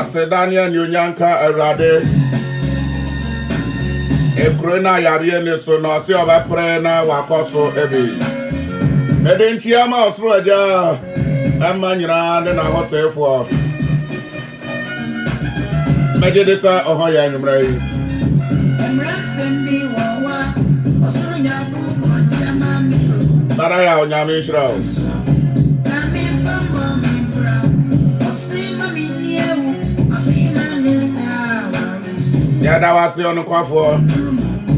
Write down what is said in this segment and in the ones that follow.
Sedania Nyanka Erade Ekrona Yariene so no se oba prena wakoso ebi Medenchiama osroja amanyira ne na hotefo Mededesa ohoya nyumra yi Baraya onyame shira Yada wasi onu kwafo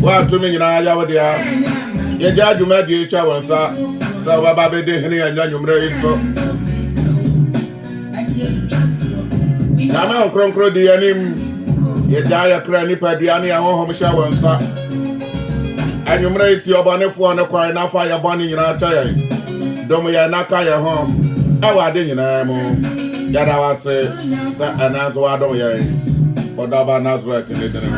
wa tumi nyina ya wodia ye jaduma die cha wonsa sa baba bede hene ya nyumre iso Nama onkronkro di yanim ye jaya kra nipa di ani ahom sha wonsa anyumre isi obanefo ne kwai na fa ya bani nyina cha ya dom ya naka ya ho awa de nyina mo yada wasi sa anazo adom ya Odaba Nazareth in the name.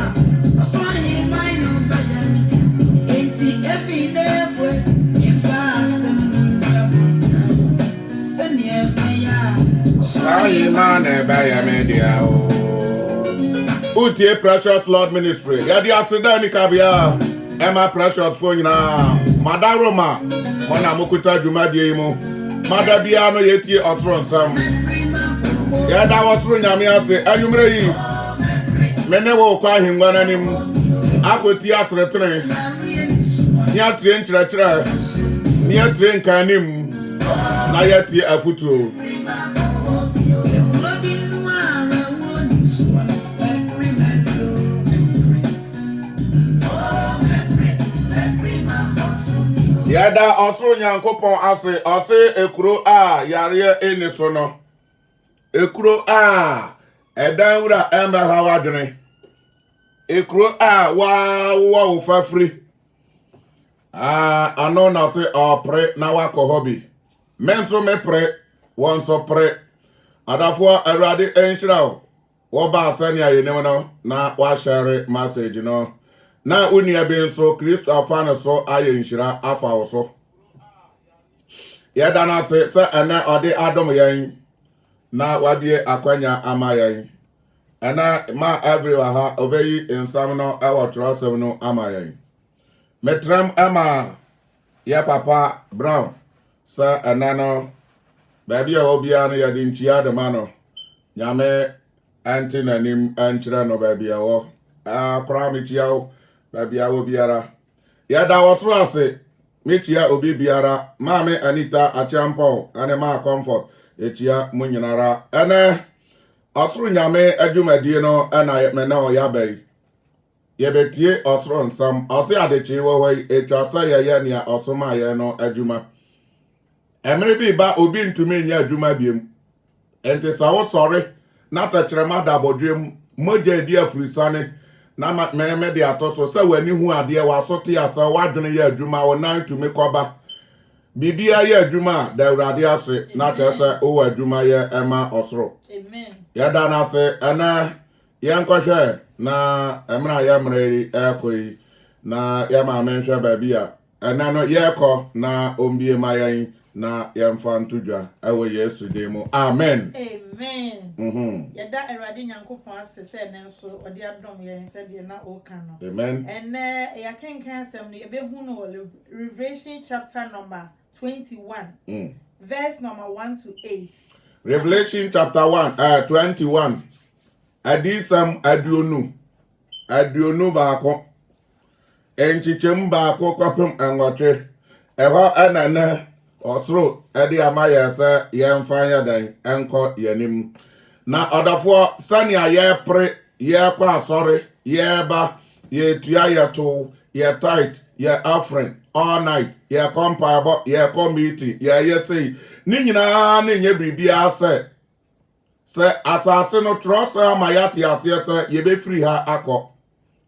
Utie Precious Lord Ministry. Yadi Asidani Kabia. Emma Precious phone na. Madaroma. Mona Mukuta Jumadiemo. Madabiano Yeti Osron Sam. Yada was Runyamiase. Anumre. Mene wo kwa hingwana nim akoti atretre ni atre nchirachira ni atre nkanim na yati afuturo Yada osoro nyankopon ase ekuro a yare eniso no ekuro a edanwura embe hawadwene ekuro a wa ufafri ano na se opre na wako hobby menso me pre wonso pre adafo awrade enhira wo ba asani ayenem no na wa share message no na unia be nso Kristo afane so ayenhira afa wo so yeda na se ene ode adom yen na wadie akwanya amayan ana ma everywhere ha obeyi insam no awotrosem no amayan metram ama ya papa brown sa anano baby obia no yadi ntia de mano nyame antinanim anchira no baby awo akra mitia baby awo biara ya da wosro ase mitia obi biara mame Anita Achampon ane ma comfort etia munyinara ene osro nyame adwumadie no ana me na oyabai yebetie osro nsam ose adechi wohoi etwasa ya nia osoma ya no adwuma emre bi ba obi ntumi nya adwuma biem ente sawo sori na tachrema dabodwem moja di afrisane na me de atoso se wani hu ade wa sote asa wadwene ya adwuma wo nan tumi koba Bibia ya adwuma da urade ase na tese o adwuma ya ema osoro. Amen. Ya da na se ana ya nkohwe na emra ya mreri ekoi na ya ma menhwe babia. Ana no ye ko na ombie mayan na ya mfa ntudwa awo Yesu demu. Amen. Amen. Ya da urade nyankopon ase se ne nso ode adom ye nse de na o kan no. Amen. Ene ya kenkan asem no ye be hu no Revelation chapter number 21 verse number 1 to 8. Revelation chapter 21 adisam aduonu baako enchichem baako kwapem angotre eho anana osro edi amaya se yemfanya dan enko yanim na odafo sania ye pre ye kwa asore ye ba ye tua ye to ye tight ye offering all night ye compare ye committee ye say ni nyina na nye bibia se asase no trust amayati ase se ye be free ha akọ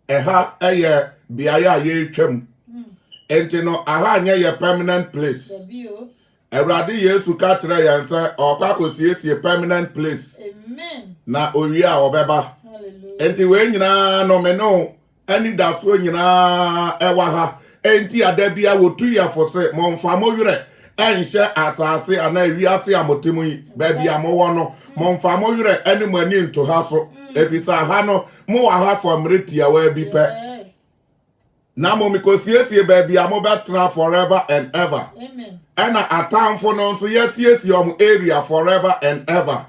eha eye biaya ye twam enti no aha nye ye permanent place Ewrade Yesu ka kire yan se okwa kosiesie permanent place. Amen. Na owi a obeba. Hallelujah. Enti we nyina no me no ani daso nyina ewa ha enti adabia wotu ya fo se momfa mo were enhye asase ana wiase amotemu yi baby amowo no momfa mo yere ene mo ani nto ha so efisa ha no mo wa ha for mretia wa bi pe na mo mikosiesie baby amobetra forever and ever Amen. Ena atamfo no nso yesiesie om area forever and ever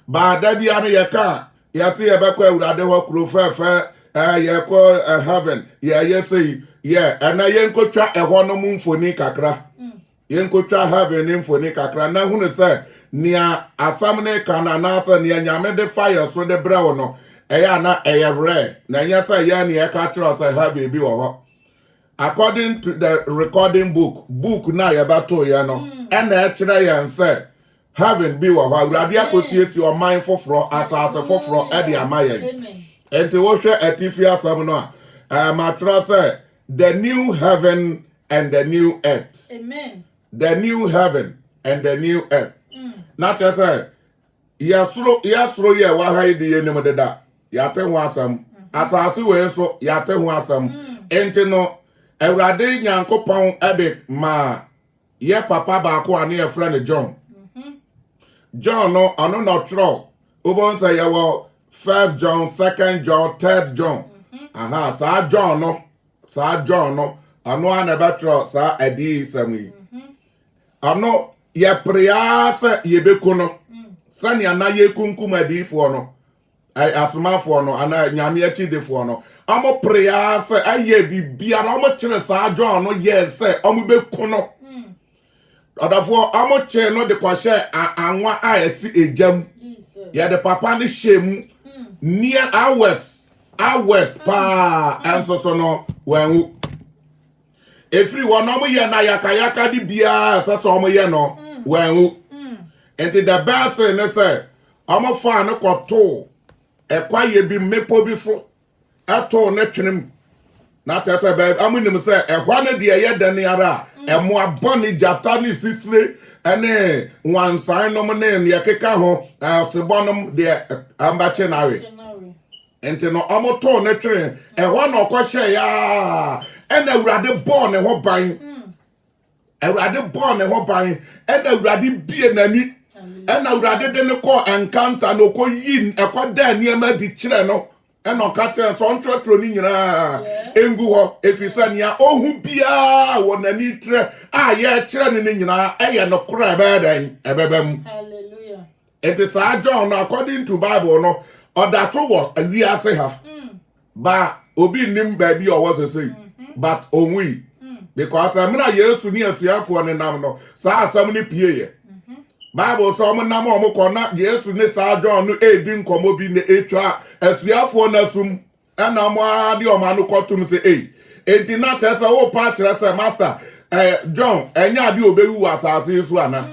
ba da bia no yeka yesi yebekọ awurade ho kuro fefe yekọ heaven yesei ena yenkotwa eho no mfoni kakra yenkotwa heaven mfoni kakra na hunu se nia asam ne kana na asa nia nyame de fire so de brewo no eya na eyewre na nyasa ya ni e ka tro say heaven bi wo ho. According to the recording book na yebato ye no ena e kire yen say heaven be wo ho awurade akosiesi o man foforo asase foforo e de amaye enti wo hwe atifia asam no a matro say the new heaven and the new earth. Amen. The new heaven and the new earth. Not just say yasro ye wa ha di ye nim deda yate ho asam asase we so yate ho asam enti no awurade nyankopon ede ma ye papa ba ko ane ye friend John. John no ano no tro obon say ye wo 1 John, 2 John, 3 John. Aha sa John no ano anabetro sa adi sami. Ano ye priasa ye bekuno. Sani ana ye kunkum adifo no. Ai asomafo no ana nyame achidefo no. Amo priasa aye bibia na amo kire sa John no ye se amo bekuno. Odafo amo che no de kwahye anwa a esi ejam. Ye de papa ni shemu near hours pa enso so no wanwu. Efri wono mo ye na yakayaka di bia so mo ye no wanwu. Enti the best ne say omo fa ne koto ekwa ye bi mepo bi so eto ne twenem na ta say be amunim say ehwa ne de ye dane ara emo abone jata ni sisire ene wansan no ne ne keka ho sebonom de ambache nawe. Enti no omo to ne twene ehwa na okwohye ya ena awurade born ne ho ban. Awurade born ne ho ban ena awurade bie nani ena awurade de ne ko encounter no ko yin ekoda niema di kire no ena okatre so ntrotro ni nyina engu ho efisania ohu bia wonani tre ye kire ni nyina eye no kora ebedan ebebem. Hallelujah. It is John according to Bible no odato wo awiase ha ba obi nim ba bi o was say but onwi because amna Yesu ni afiafo ne nam no sa asam ni pieye Bible so mo nam o mo kona Yesu ne sa John no edi nkomo bi ne etwa afiafo na sum ena mo ade o ma no kotum say enti na tesa wo pa kire say master John enya ade obewu asase Yesu ana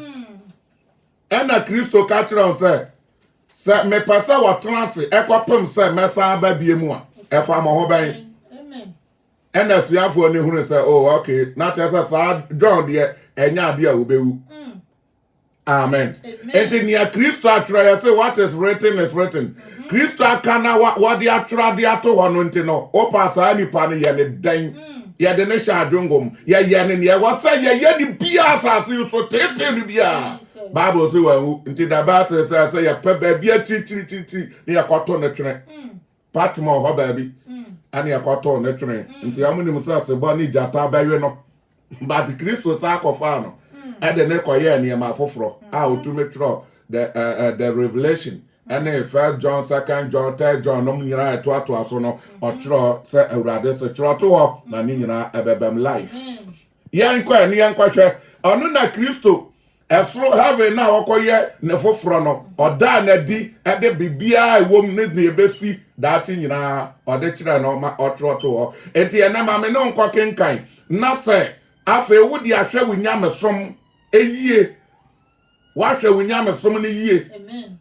ena Kristo ka kire on say se me pasa wa transe ekopem se mesa ba biemu a efa mo ho ban. Amen. Ena suafo ni hunu se oh okay na tesa sa John de enya ade a obewu. Amen. Enti ni Kristo atro ya say what is written is written. Kristo akana what de atro de ato ho no nti no o pasa ni pa no ye ne dan ye de ne sha adwongom ye ne ye wo say ye ni bia asase so tete ni bia. Bible say well nti da ba say ya pe ba bia tri ni yakoto ne twene patmo ho ba bi ani yakoto ne twene nti amunim say asebo ni jata ba we no but Kristo sa akofa no e de ne koye ne ma foforo a otumetro the revelation and 1 John, 2 John, 3 John no nyina eto aso no otro say awurade se tro to ho na ni nyina ebebem life yan kwa ni yan kwa hwe onu na Kristo Esro heaven na okoye ne foforo no oda na di ede bibia ewom ne ne ebesi dati nyina ode kire no ma otroto ho enti ene ma me no nko kenkan na se afa ewudi ahwe wunyamesom eyie wa hwe wunyamesom ne yie. Amen.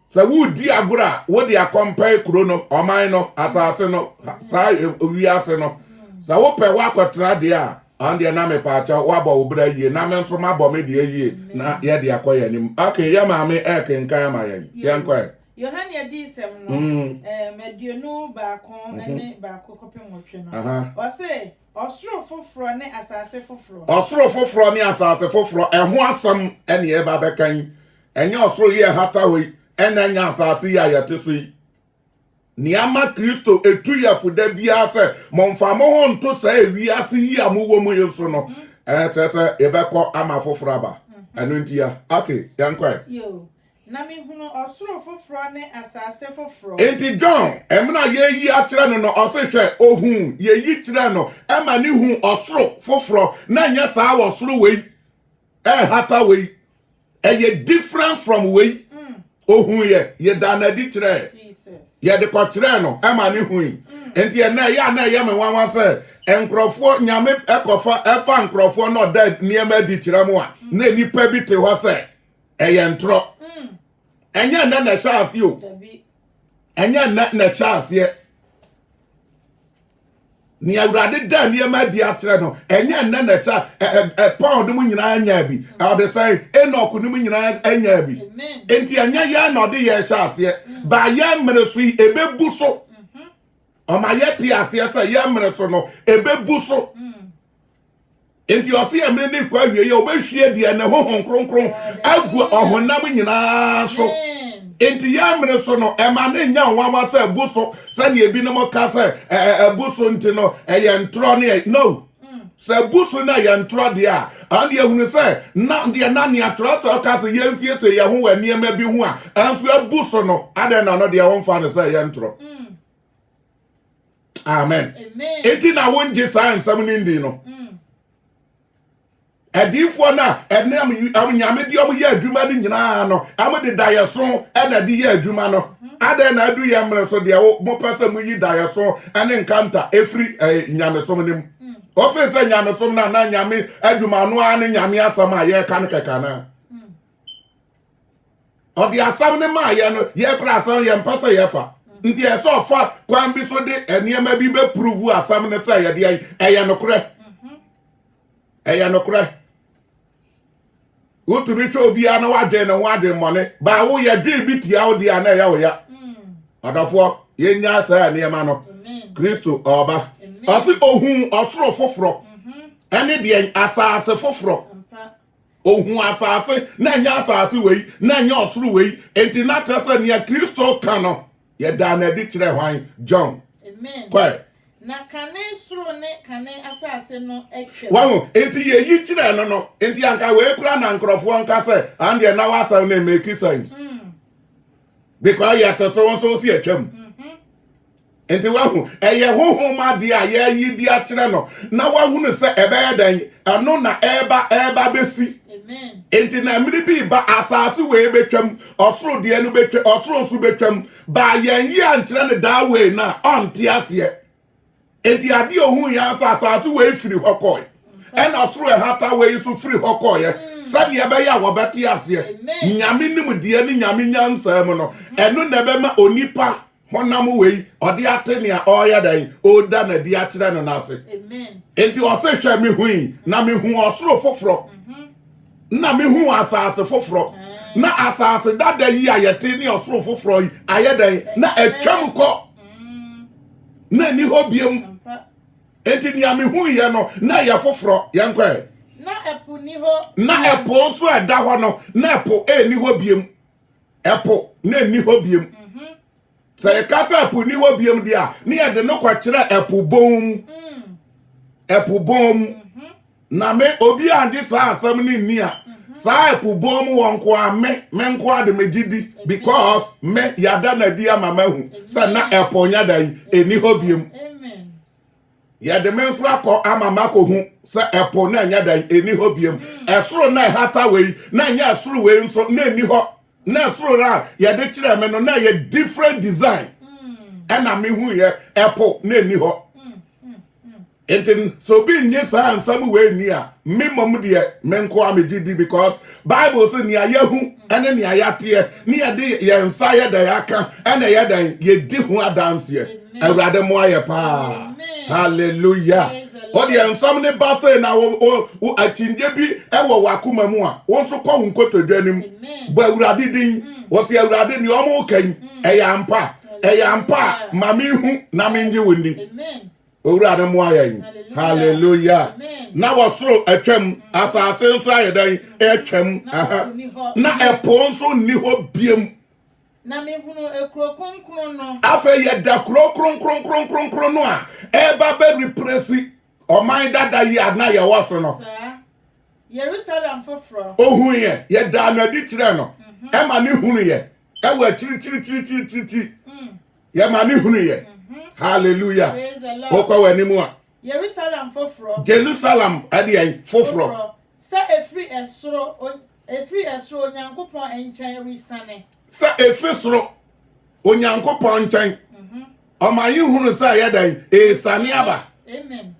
Se wudi agora wodi akompare kuro no oman no asase no sa wiase no sa wo pe wa kotra de a ande na me pa cha wa bo obra yie na me nso ma bo me de yie na ye de akoye nim okay ya ma me kenkan ma yen yen kwa Yohane di sem no meduonu baako ene baako kopem wotwe no o se osoro foforo ne asase foforo osoro foforo ne asase foforo eho asam ene e ba bekan enye osoro ye hata we ene nya asase ya yetesi niama Kristo etu ya fuda bia se momfa mo ho nto sa ewi ase yi amuwo mu yeso no tese ebekọ ama foforo aba enu ntia okay yankwa yo na me hunu osoro foforo ne asase foforo enti John emna ye yi akire no no osehwe ohun ye yi kire no ema ni hu osoro foforo na nya sa osoro we hata we ye different from we ohun ye danadi kire ye de ko kire no ema ni hu enti na ye me wanwan se enkrofo nyame ekofa efa enkrofo no da niema di kire mu a na nipa bi te ho se eye ntro enya na chance yo enya na chance ye ni awurade da niema di atere no enya na cha pound mu nyina anya bi I dey say Enoch nu mu nyina anya bi enti enya ya na ode ye chance ye ba ye mreso ebebu so o ma ye ti ase say ye mreso no ebebu so enti o se emre ni kwa hwie ye obehwie die na hohon kronkron agu ohonam nyina so enti ya mre so no ema ne nya nwa se buso se ne ebi no mo ka se buso nti no ye ntro ne no se buso na ye ntro de a ande ehunu se na de na ne atro se ka se ye nsie se ye ho wani ema bi hu a anso buso no ade na no de won fa ne se ye ntro amen enti na won je science am ni ndi no edifo na enam nyame di om ye adwuma ni nyina no am de dayeso na de ye adwuma no ade na adu ye mre so de mo pese mu yi dayeso ane nkanta efri nyame som nim ofese nyame som na nyame adwuma no ane nyame asam a ye kan keka na odi asam ne ma ye no ye kra asam ye mpese ye fa nti e so fa kwan bi so de eniema bi be prove asam ne say ye de eye no kre eye no kre wo to be show bia na wadwe na wadwe mone ba wo ye dwe bi tia wo dia na ya wo ya adafo ye nya sa na ma no Kristo oba asi ohun osoro foforo ene de asase foforo ohun asase na nya asase wei na nya osoro wei enti na trasa ne Kristo kano ye da na di kire hwan John kwa na kane suro ne kane asase no etwe wawo enti ye yi kire no no enti anka we kura na nkrofo anka se and ye na wasa na make sense because ye to so si atwam enti wahu eye hohoma de a ye yi di a kire no na wahu ne se ebe dan ano na eba besi amen enti na miri bi ba asase we betwam osoro de no betwa osoro so betwam ba ye yi ankire ne da we na onti ase enti ade ohun ya asase we firi hokoi ena osoro hata we so firi hokoi sani ebe ya wobeti ase nyame nim de ni nyame nyansa mu no eno na be ma onipa honam we ode atenia oya dan oda na di akire no nase amen enti o se hwe me hui na me hu osoro foforo na me hu asase foforo na asase dada yi ayete ni osoro foforo yi ayedan na atwam ko na ni hobiem enti ni ame hu ye no na ye foforo ye nkwa na epu ni ho na epo so eda ho no na epo ni hobiem epo na ni hobiem se ka fa epo ni hobiem dia ni ye de no kwa kire epo bom na me obi andi sa asam ni ni a sa epo bom won kwa me nko ade megidi because me yada na dia mama hu sa na epo nya dan eni hobiem ya de menfu akọ amama ko hu se epo na nya dan eni hobiem esoro na hata we na nya esoro we nso na eni ho na esoro ra ya de kire me no na ye different design na me hu ye epo na eni ho enten so bi nye sa ansam we ni a me mom de menko amegidi because Bible say ni ayahu ene ni ayate ni ye de ye nsa ye da yaka ene ye dan ye di hu adance ye awurade mo aye pa hallelujah odi ensam ne ba say na wo atinje bi ewo wakoma mu a won so ko nkotodwanim ba awurade din wo se awurade ni omo kan eyampa mami hu na menje woni amen awurade mo ayen hallelujah na wasoro atwam asase nso ayedan atwam na epo nso ni ho biem na me hunu ekro kronkron no afa ye da kronkron no a eba be represi o man dada yi na ye wose no Jerusalem foforo ohun ye da na di kire no e ma ne hunu ye e wa tiri ye ma ne hunu ye hallelujah okwa wani mu a Jerusalem foforo ade foforo sa efri esro onyankopon enchen risane sa efesoro onyankopon nchen omayi hunu sa yedan esane aba amen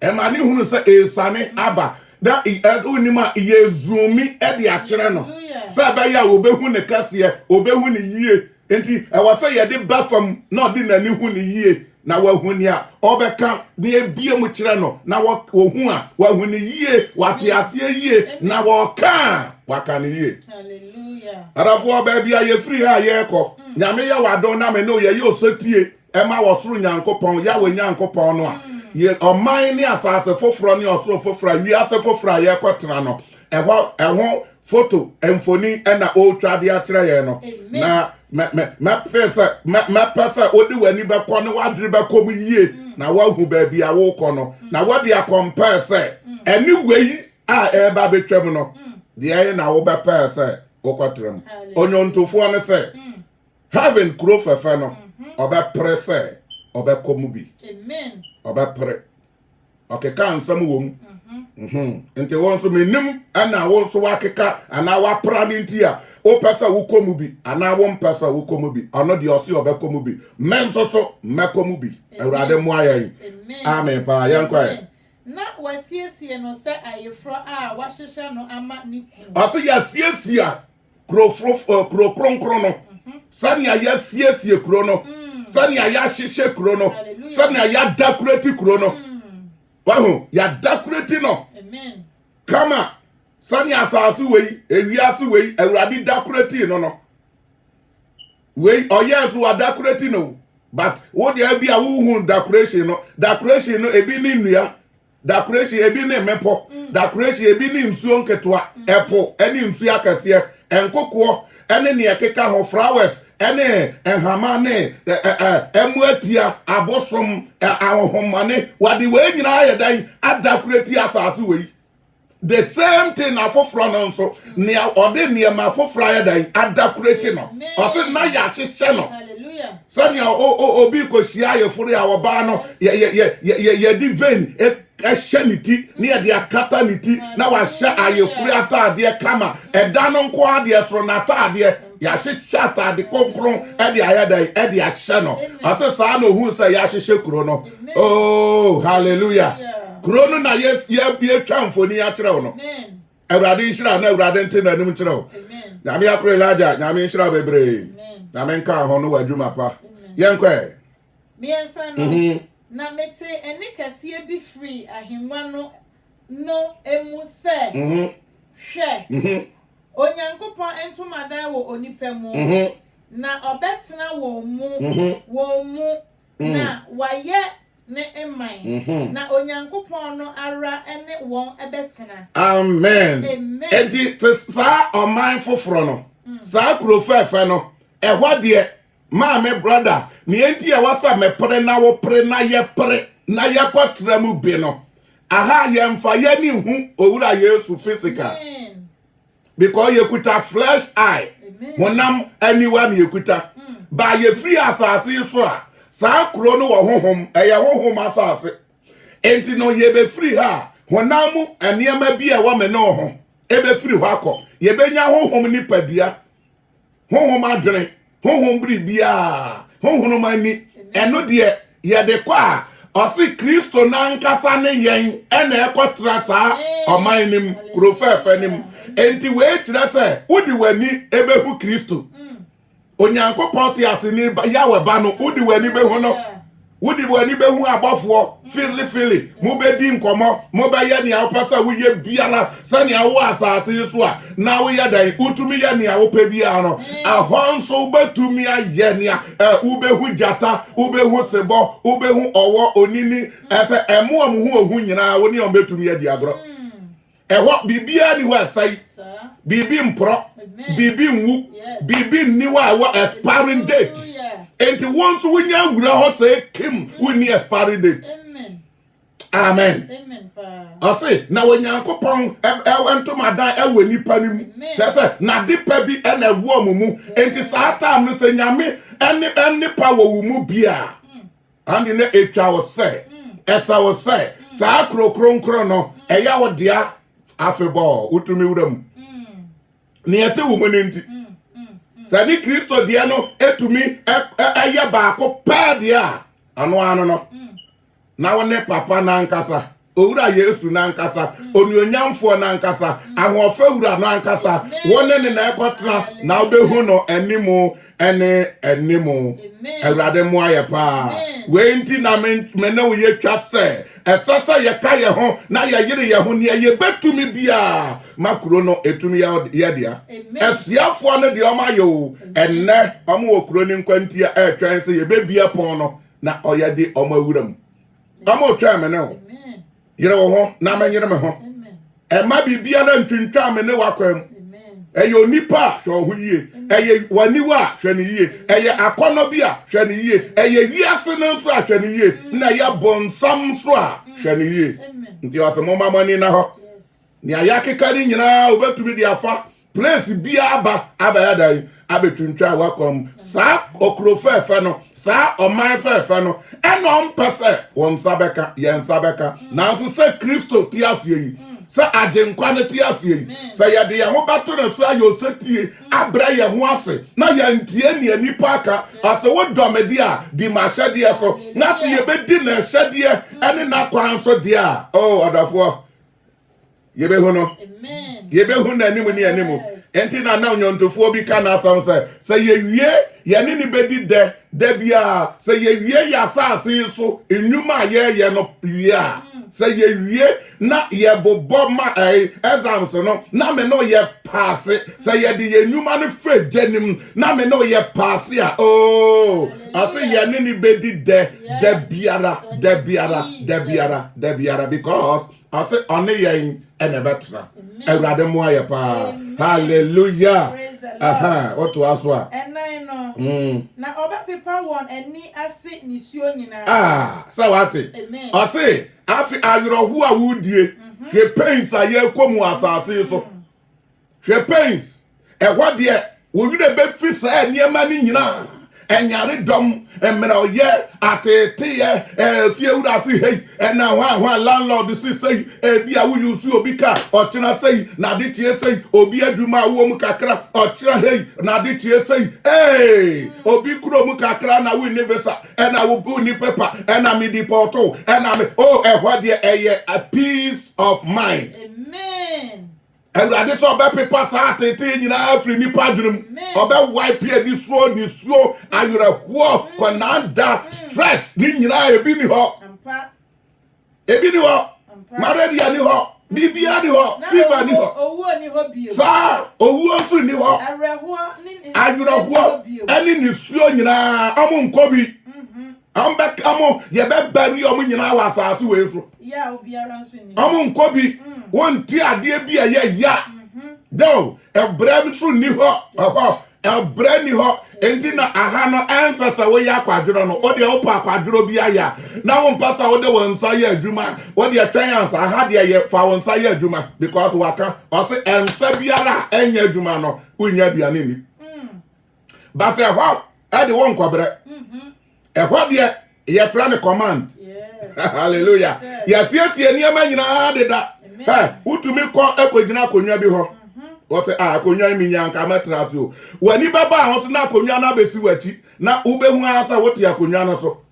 emani hunu sa esane aba da unima yezumi e de akere no sa ba ya obehu ne kase obehu ne yie enti e wasa ye de bafam na odi nani hu ne yie na wahuni a obeka ne ebie mu kire no na wohu a wahuni yie wate ase yie na woka waka ne yie hallelujah arafo ba bia ye free ha ye ko nyame ya wadon na me no ye osotie e ma wosoro nyankopon ya we nyankopon no a ye oman ni asase foforo ni osoro foforo wi ase foforo ye kwotena no eho photo emfoni na otwa de akere ye no na me pesa odi wani be ko ne wadre be ko mu yie na wahu ba bia wo ko no na wodi a compare say anyway a eba betwam no de aye na wo be pesa okwatrem onyontofo ne say heaven kro fefe no obe prese obe komu bi amen obe pre okeka ansam wo mu ente won so menim ana won so wakeka ana wa pra ni ntia o pesa wo komu bi ana won pesa wo komu bi ono de osi obe komu bi men so mekomu bi awurade mo ayen amen pa yankwa na wasiesie no se ayefro a wahyehyɛ no ama ni ku aso ya siesia kro kronkron no sani ya siesie kro no sani ya hyehye kro no sani ya decorate kro no wahu ya decorate no amen kama sani asase wei ewiase wei awurade decorate no wei oyesu wa decorate no but wo de abi a wo hu decoration no ebi ni nnua decoration ebi ni mepo decoration ebi ni nsuo nketoa epo eni nsuo akase enkokwo ene ne ekeka ho flowers ene enhama ne emuatia abosom ahohomane wade we nyina ayedan adakureti asase we the same thing afofro no so ne ode ne ma afofro ayedan adakureti no o se na ya hyehye no hallelujah sani obi ko hia ayeforo ya woba no ye divine ehyaniti ne ye de akata niti na wa hya ayeforo atade kama eda no nko ade soro na atade ya hyehye atade konkron e de ayadan e de ahye no ase sa na ohun se ya hyehye kuro no oh hallelujah kuro no na ye twamfoni ya kire no amen awurade nhira na awurade ntena anim kire o amen nyame akore laja nyame nhira bebre nyame nka ho no wadwuma pa yenkwe miensa no na mete ene kase bi free ahemwa no emu se hwe onyankopon entomadan wo onipa mu na obetena wo mu na waye ne eman na onyankopon no ara ene won ebetena amen enti sa o man foforo no sa kuro fefe no ehwade ma me brother me enti e wasa me pre na wo pre na ye pre na ye kwatra mu bi no aha ye mfa ye ni hu owura Yesu physical because ye kuta flesh eye honam anyone ye kuta ba ye free asase so a sa kuro no wo honhom eye honhom asase enti no ye be free ha honam eniema bi e wo me no ho e be free ho akọ ye benya honhom ni padua honhom adwene honhom bribia honhom mani eno de ye de kwa osi Kristo na nkasa ne yen ena ekotra sa omanim kurofefanim enti we kire se udi wani ebehu Kristo onyankopon te ase ni yawe ba no udi wani behu no Would you any be who above war, Philly, Mubedi Nkomo, Mobaya ni Alpasa, we ye Biara, Sanya was as you swa. Now we are the Utumia ni Opebiano, a horn so but to me a Yenia, Ube Hujata, Ube Husebo, Ube Hu Owa Onini, as a Muam who Hunya, when you are to me a diagro. And what Bibi anywhere say, Bibi Mpro, Bibi Wu, Bibi Niwa, what expiring date. And once when you will say, Kim, we need expiring date. Amen. Amen. I say, now when you uncle Pong, I went to my dad, when you penny, na di pebi and a woman, and it's our time to say, Yami, any power will move here. And in the 8 hours say, as I was say, Sacro Chrono, a yaw dear, after ball, Utumi Udam. Near 2 women in Sani Christo diano etumi eye baako padia ano ano no na wone papa na nkasa owura Yesu na nkasa onuonyamfo na nkasa ahofa wura na nkasa wone ne na ekotra na obehu no enimu enimu awurade mu ayepa wenti na mena wo ye twa se esasa ye ka ye ho na ye yire ye ho ne ye betumi bia makuro no etumi ye dia esiafo no de o ma yo enne omo okuro ni nkwantia etwan se ye bebia pon no na oye de omo awuram omo twa me ne ho yire wo ho na manyire me ho e ma bibia na ntwintwa me ne wakwam eyo nipa so ho yie eye waniwa hwani yie eye akono bia hwani yie eye wiase no so hwani yie na ya bonsam so hwani yie nti wasemo mamani na ho ni ayakekari nyina obetumi di afa place bia aba ya dai abetwintwa wakom sa okrofefe no sa oman fefe no eno mpese won sabeka yen sabeka na so se Kristo ti asie yi sa agenkwa ne ti asie sa ya de ho bato na so ayo setie abra ye ho ase na ya ntie ne nipa aka ase wo domedi a di ma hyede so na so ye bedi na hyede ene na kwan so de a oh adafo ye be ho no amen ye be ho na nimu ni animu enti na onyontofo bi ka na asam se ye wie ye ne ni bedi de bia se ye wie ya asase so enwuma ye no wie a se ye wie na ye bobo ma exams no na me no ye pass se ye di ye enwuma ne fe jenim na me no ye pass a oh ase ye ne ni bedi de biara because ase one ye ene betra Ewurade mu ayepa hallelujah aha oto aso a enai no na oba people won eni ase nisuo nyina sa wate ase afi ayrohu a wudie hwe pains aye komu asase so hwe pains ehwo de wo wi de be fi sa eniema ni nyina enyare dom emra oye atete ye fie wura si hey na hwa landlord si say bia wo yusu obi ka ochira say na de tie say obi adwuma wo mu kakra ochira hey na de tie say hey obi kuro mu kakra na wo nevesa na wo bu ni paper na me di porto na me ehwa de a peace of mind amen and I just saw paper Saturday, you know, free me padrum. About wipe here, this road, and you're a war, conanda, stress, Nina, a bini ho. A bini ho. Maradi ani ho. Bibi ani ho. Fever ni ho. Oh, ni ho bio. Sa, oh, also ni ho. And you're a war. And in his show, you know, I'm Kobe. I'm back, you bet bury your money now as I see. Yeah, will be around soon. I'm Kobe. One tear, dear, be a ya. No, a brand soon new hot. A brand new hot. And then I have no answers away. Ya quadrone or the opa quadro be a ya. Now on pass out the one say Juma. What the triumphs I had ya for one say Juma because Waka also and Sabiara and ya Jumano. We never be an enemy. But a what? I the one quabre. What ye friend the command. Yes. Hallelujah. Yes, ye man you know did that. Hey, who to me call Equina Conya be ho? Or say, Conya me yank, I'm a trafio. When you baba house na Conyana be siwachi, na ube who answer what ya Conyana so.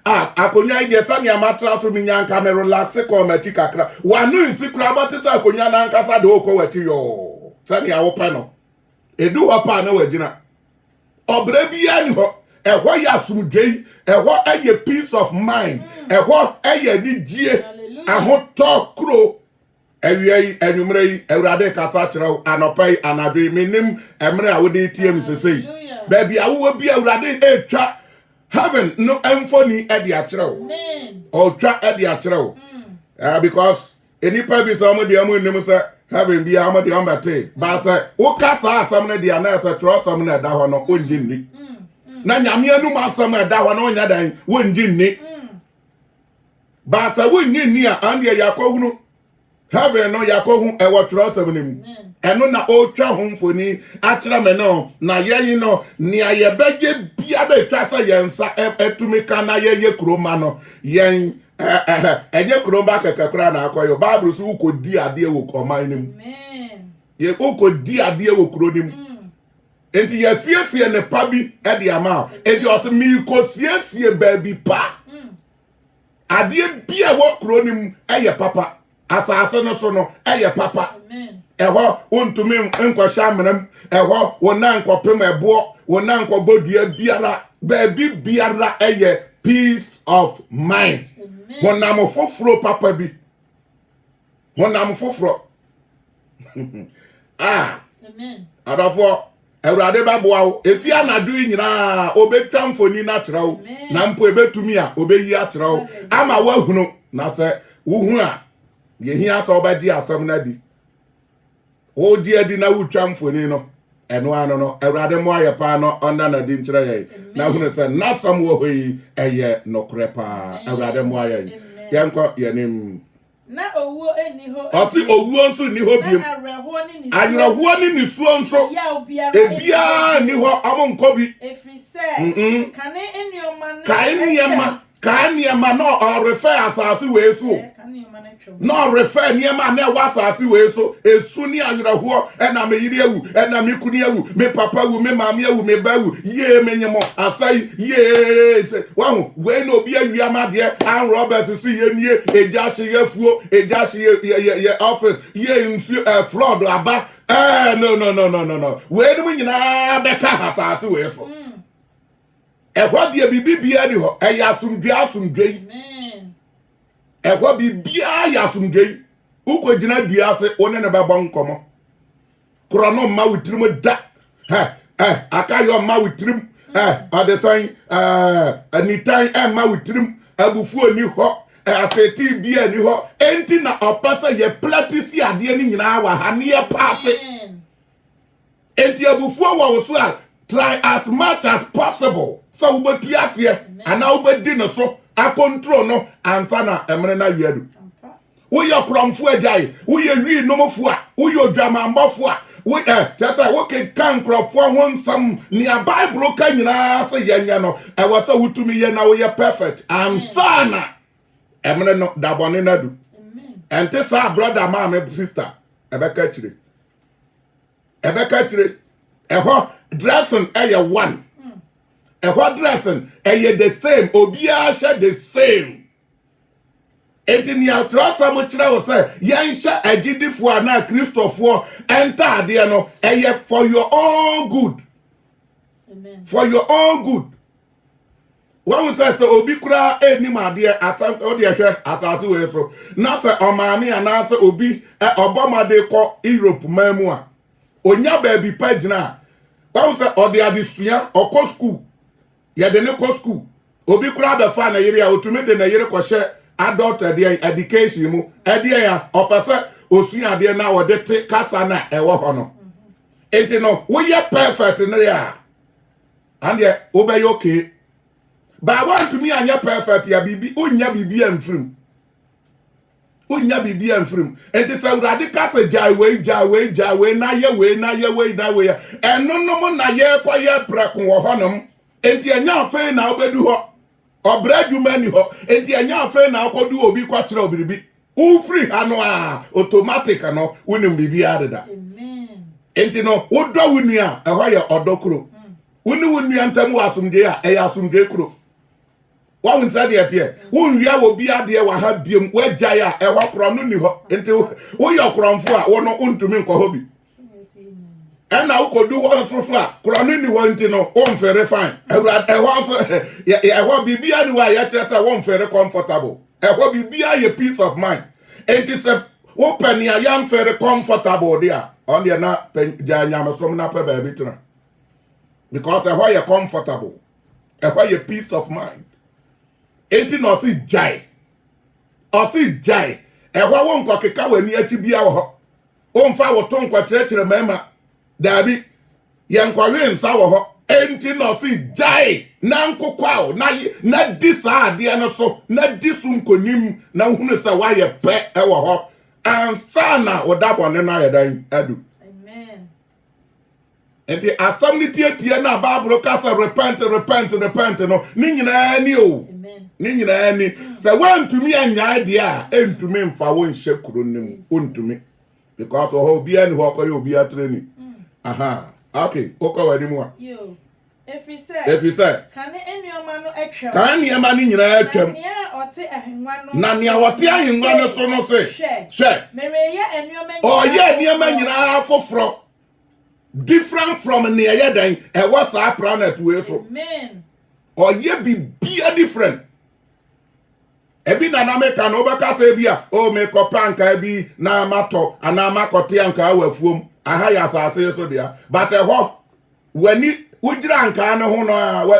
Aconya de Sanya matra from Yan camera relax a call my chica. One new secret about it, Conyana and Casa do co at you. Sanya o panel. A do a panel with dinner. Or brebi anho. ɛhɔ yɛ asomdwei ɛhɔ ɛyɛ peace of mind ɛhɔ ɛyɛ anigye ahotɔ kuro awia yi anwummerɛ yi awurade kasa kyerɛ wo anɔpa yi anadwo yi menim ɛmmerɛ a wode tie me sesei baabi a wowɔ bi awurade ɛtwa heaven no ɛmfoni ɛde akyerɛ wo ɔtwa ɛde akyerɛ wo because enipa bi sɛ ɔmo deɛ ɔmo nim sɛ heaven bi a ɔmo deɛ ɔmo bɛte ba sɛ woka saa asɛm no deɛ na ɛsɛ twerɛ asɛm no ɛda hɔ no ɔngye nni na nyame anum asɛm ɛda hɔ no ɔnya dan wɔngye nni ba sɛ wɔngye nni a andeɛ yɛakɔhunu heaven no yɛakɔhu ɛwɔ twerɛ asɛm no mu ɛno na ɔtwa ho mfoni akyerɛ me no na yɛyi no nea yɛbɛgye biara ɛtwa sɛ yɛn nsa ɛtumi ka na yɛyɛ kuroma no yɛn ɛnyɛ kuroma kɛkɛ koraa na akɔyɛ Bible so wokɔdi adeɛ wɔ ɔman no mu wokɔdi adeɛ wɔ kuro no mu enti yɛsiesie ne pa bi ɛde ama enti ɔsɛ meekɔsiesie baabi pa adeɛ bi a wɔ kuro no mu ɛyɛ papa asase no so no ɛyɛ papa ɛhɔ wontumi nkɔhyɛ amanam ɛhɔ wɔna nkɔpem ɛboɔ wɔna nkɔbɔdua biara baabi biara ɛyɛ peace of mind honam foforɔ papa bi honam foforɔ adɔfoɔ awurade bɛboa wo efi anadwo yi nyinaa obɛtwa mfoni no akyerɛ wo na mpo ebɛtumi a obɛyi akyerɛ wo ama woahunu na sɛ wohu a yɛhia sɛ wobɛdi asɛm no adi wodi adi na wotwa mfoni no ɛno ano no awurade mo ayɛ paa no ɔnda na di nkyerɛ yɛn na hunu sɛ n'asɛm wɔ hɔ yi ɛyɛ nokorɛ paa awurade mo ayɛ yɛnkɔ yɛnim na owuo eni hɔ ɔsi owuo nso ni hɔ biem awerɛhoɔ ne nisuo nso ebiara ni hɔ ɔmo nkɔ bi efiri sɛ kae nneɛma na ɔrefɛ asase wei so na ɔrefɛ nneɛma na ɛwɔ asase wei so esu ne awerɛhoɔ ɛna me yiri awu ɛna me kunu awu me papa awu me maame awu me ba awu yie me nyemo asai yie wahu wei na obi awia madeɛ an roberts so yɛ nie egya hye afuo egya hye yɛ office yɛ nsu flood aba no wei no nyinaa bɛka asase wei so ɛhɔ deɛ bibibia di hɔ ɛyɛ asomdwe ɛhɔ bibia yɛ asomdwe wokɔgyina dua ase wo ne bɛbɔ nkɔmmɔ korɔ no mma wo tirim da akayɔ mma wo tirim ɔde sɛn anitan ɛmma wo tirim abufuo ni hɔ atete bia ni hɔ enti na ɔpɛ sɛ yɛ plati si adeɛ no nyinaa wɔ ha ne yɛ paase enti abufuo wɔ wo so a try as much as possible so wobɛtu aseɛ anaa wobɛdi ne so akontrol no ansa na emre na wiadu woyɛ krɔmfo agyae woyɛ wi nomfo a woyɛ odwamambɔfo a wo tata wo ke kan krɔfo ho nsam nia Bible ka nyinaa sɛ yɛnyɛ no ɛwɔ sɛ wotumi yɛ na woyɛ perfect ansa na emre no dabɔne na du ente sa brother ma me sister ebeka kire ɛhɔ dressing ɛyɛ one ɛhɔ dressing ɛyɛ the same obiara hyɛ the same enti ni atrasa mo kyerɛ wo sɛ yɛnhyɛ agidifoɔ ana kristofoɔ ɛnta adeɛ no ɛyɛ for your own good for your own good wɔn sɛ sɛ obi kura enim adeɛ asam ɔde ɛhwɛ asase wei so na sɛ ɔmaame anaasɛ obi ɔbɔmade kɔ Europe man mu a onya baabi pa gyina wɔn sɛ ɔde adesua ɔkɔ school yɛde ne kɔ school obi kura bɛfa na yere a otumi de na yere kɔhyɛ adult education mu ɛdeɛ ya ɔpɛ sɛ osua adeɛ na wɔde te kasa na ɛwɔ hɔ no enti no woyɛ perfect ne ya andeɛ wobɛyɛ okay ba wantumi anyɛ perfect ya bibi onya bibi amfrim enti sɛ wurade kasa jawei na yɛ ɛnonom na yɛ kɔyɛ prɛko wɔ hɔ nom enti anya afei na obedu hɔ obra dwuma ni hɔ enti anya afei na akodu obi kwakyerɛ obiribi ufri ha no a automatic no wonim bibi adeda amen enti no wodɔ wunu a ɛhɔ yɛ ɔdɔkuro wunu ntam wɔ asomdwe a ɛyɛ asomdwe kuro wa won sɛ deɛ teɛ wonwia wɔ bi adeɛ wɔ ha biem wagyae a ɛhɔ korɔ no ni hɔ enti woyɛ korɔmfo a wo no untumi nkɔ hɔ bi and now could do one so far. Cronini want to know, one very fine. I want to be anyway, yet I want very comfortable. I want to be a peace of mind. It is a open, I am very comfortable there. On the not Janyama from Napa baby. Because I want you comfortable. I want you peace of mind. Ain't no see jai. Or see jai. I want to cock a when you to be our home. Fa tongue kwa church remember. Dabi yankwawe nsawo ho enti no si jai na nkokwa na disa ade no so na disu nkonim na hunu sa waye pe e wo ho ansana odabone na yedan adu amen enti asomni tie na Bible kasa repent no ni nyina ni o amen ni nyina ni se wantumi anya ade a entumi mfa wo nhye kuro nim ontumi because ho bia ni ho koyo bia training. Aha. Okay. Oko wadi muwa. Yo. If you say. Can anyoma no etwa. Can anyoma ni nyina etwam. Na ote ahengwa no. Na nia ote ahengwa no so no se. Hwe. Mereye anyoma nyina. Oh yeah, anyoma nyina foforo. Different from nia ye dan. E was a planet we so. Amen. Oh yeah, be different. Ebi na America no beka say bia o me kopanka bi na mato ana makote anka awafuom. Aha ya asase so dia but ho wani ujira anka ne ho no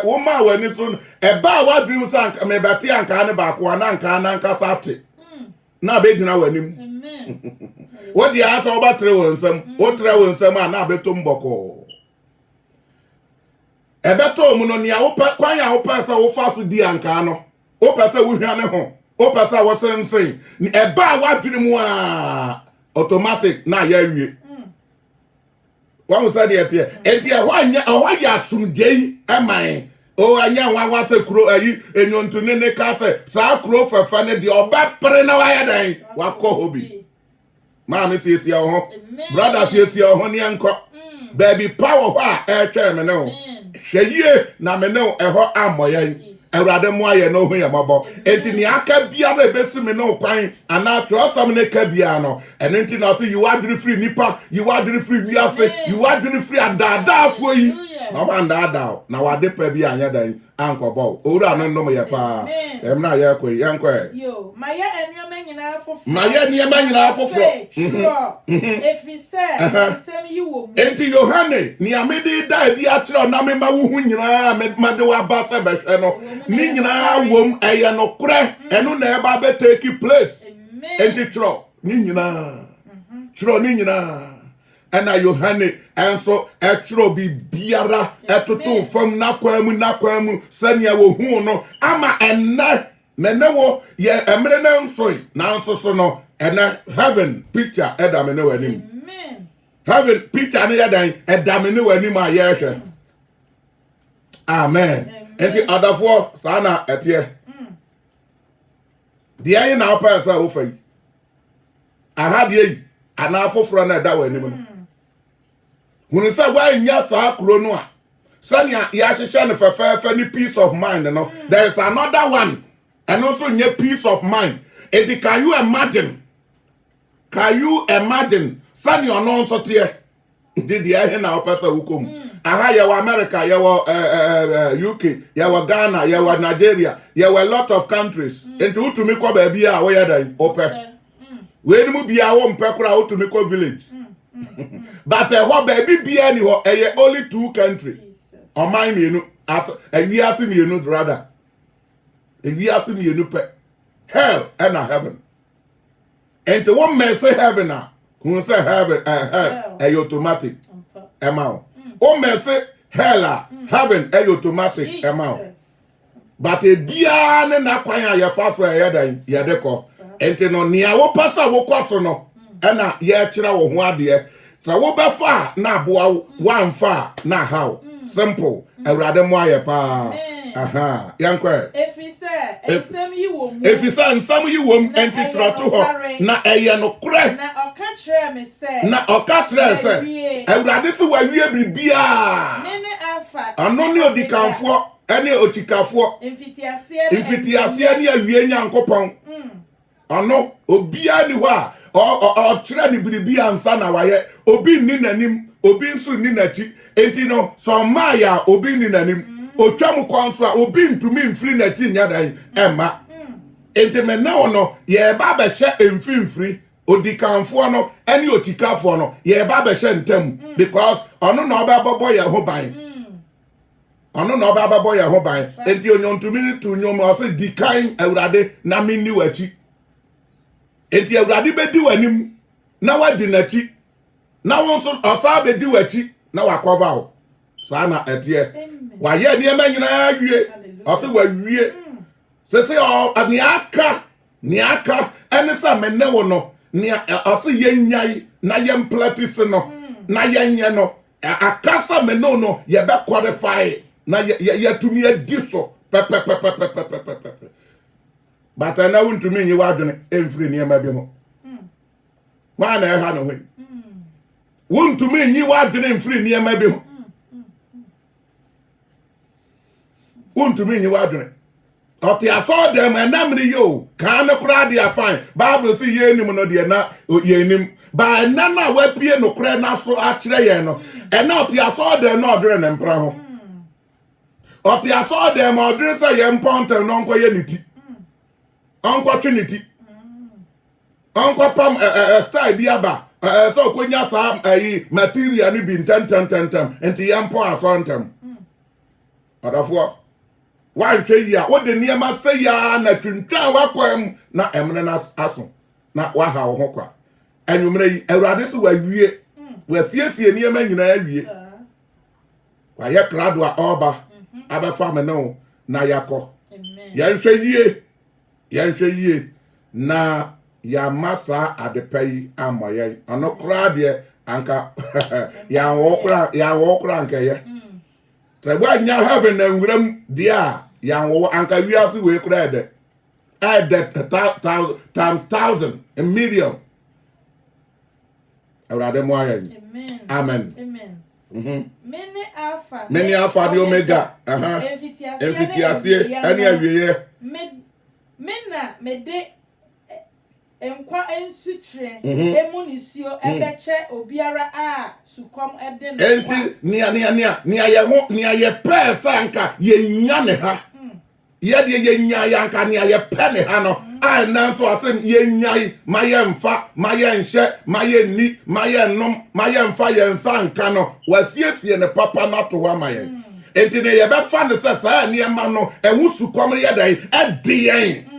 wo ma wani so e ba wa dream sanka me beti anka ne ba ko na anka sate na be gina wanim amen wo dia asa oba tre wonsam wo tre wonsam na beto mboko e beto mu no nia wo kwan ya wo pesa wo fa so di anka no wo pesa wo hwa ne ho wo pesa wo sensen e ba wa dream a automatic na ya wie one said it enti ehwa ya sumdei aman o anya wa te kuro ayi enyonto ne ka se sa kuro fafa ne de oba pere na wa ya dan wa ko hobi ma me sie ho brother sie ho ne anko baby power ho a etwa me ne ho hweye na me ne ho amoyan Awurade mo aye no hu yamabo enti ni aka bia na besimi no kwan ana trosam ne ka bia no enti na so you are free nipa you are free wiase you are free adada afo yi no man dada na wade pa bia anya dan ankobo owura no no ye pa na ye ko yanko yo maye enwoma nyina afofo if we say sem you wo enti Yohane ni amede da bia kire na me ma wo hu nyina me de wa ba se behwe no ni nyina wom eye no kure enu na eba be take place enti tro ni nyina tro ni nyina ena Yohane enso etro bi biara etoto fam na kwamu sania wo hu no ama enna menewo ye emre na nso na nso so no ena heaven picture edame ne wanim amen heaven picture ne yadan edame ne wanim a ye hwe amen enti adafo sana etie de ayi na opasa ofai aha de yi ana afoforo na da wanim no hunu sa wa nya sa kro no a sania ya hyehyɛ ne fefe ni peace of mind no there is another one and also nya peace of mind and can you imagine sania no so te did the ahe na opasa wukom aha ya wa America ya wa UK ya wa Ghana ya wa Nigeria ya wa a lot of countries and utumi ko ba bia wo ya dan ope we ni mu bia wo mpe kura utumi ko village but what baby bia ni ho only 2 countries on my mienu as ewiase mienu rather ewiase mienu pe hell and heaven and the one man say heaven na who say heaven hell automatic amount o man say hell heaven automatic amount but bia na kwan ya fa so dan ye de ko enti no nia wo pasa wo kwaso no na ye kira wo ho ade so wo be fa na aboa wan fa na how simple Awurade mo aye pa aha yanko if we say ensam yi wom enti troto ho na eye no kure na oka kire se Awurade se wawie bibia mene afa ano ne odikanfo ene otikafo mfitiase ne awie nyankopon ano obia ni ho a ɔkyerɛ ne biribi ansa na wayɛ obi nni n'anim obi nso nni n'akyi enti no sɛ ɔmaa yɛ a obi nni n'anim otwa mu kɔn so a obi ntumi mfiri n'akyi nya dan ɛma enti me na no yɛba bɛhyɛ mfimfiri odikanfoɔ no ɛne otikafoɔ no yɛba bɛhyɛ ntam because ɔno na ɔbɛbɔ yɛ ho ban ɔno na ɔbɛbɔ yɛ ho ban enti onyontumi to nyom ɔsɛ dikan awurade na menni w'akyi enti awurade bɛdi w'anim na wadi n'akyi na wo nso ɔsaa bɛdi w'akyi na wakɔva wo saa na ɛteɛ wayɛ nneɛma nyinaa wie ɔsɛ wawie sɛsɛ nea aka ɛne sɛ mene wo no nea ɔsɛ yɛnyae na yɛmplati se no na yɛnyɛ no aka sɛ mene wo no yɛbɛkɔrefae na yɛtumi adi so pɛpɛpɛpɛpɛpɛpɛ bata na wontumi nyi w'adwene ɛmfiri nneɛma bi ho waa na ɛha no ho wontumi nyi w'adwene mfiri nneɛma bi ho wontumi nyi w'adwene ɔte asɔ dɛm ɛnam ne yo kaa ne koraa de afan bible sɛ yɛnim no deɛ na yɛnim ba ɛna na wapie no koraa na so akyerɛ yɛn no ɛna ɔte asɔ dɛm na ɔdwene ne mpra ho ɔte asɔ dɛm ɔdwene sɛ yɛn mpɔntɛm na ɔnkɔyɛ ne ti ɔnkɔtwe ne ti ɔnkɔpam style bi aba sɛ ɔkɔnya saa material no bi ntɛmtɛmtɛmtɛm nti yɛmpɔ asɔ ntɛm ɔdɔfoɔ wanhwɛ yi a wode nneɛma sɛ yaa na twintwan wakɔm na ɛmene no aso na waha wo ho kwa anwummerɛ yi awurade so wawie wasiesie nneɛma nyinaa awie wayɛ krado a ɔba abɛfa me ne wo na yɛakɔ yɛnhwɛ yie na yɛama saa adepa yi ama yɛn ɔno koraa deɛ anka yɛawɔ kora nkɛyɛ sɛ woanya heaven na nwuram deɛ a yɛawɔ anka wiase wei kora ɛdɛ times 1,000 a million awurade mo ayɛ amen mene alpha ne omega ɛmfitiaseɛ ɛne awieɛ mede nkwa nsutire emu nisuo ebeche obiara a sukom ede no enti nia ye pɛ sanka yenya ne ha ye de yenya yanka nia ye pɛ ne ha no a nanso asem yenya ma ye mfa ma ye nhye ma ye ni ma ye nom ma ye mfa ye nsanka no wasiesie ne papa na to wa ma ye enti ne ye bɛfa ne sɛ saa niema no ehu sukom ye dai ɛdeɛn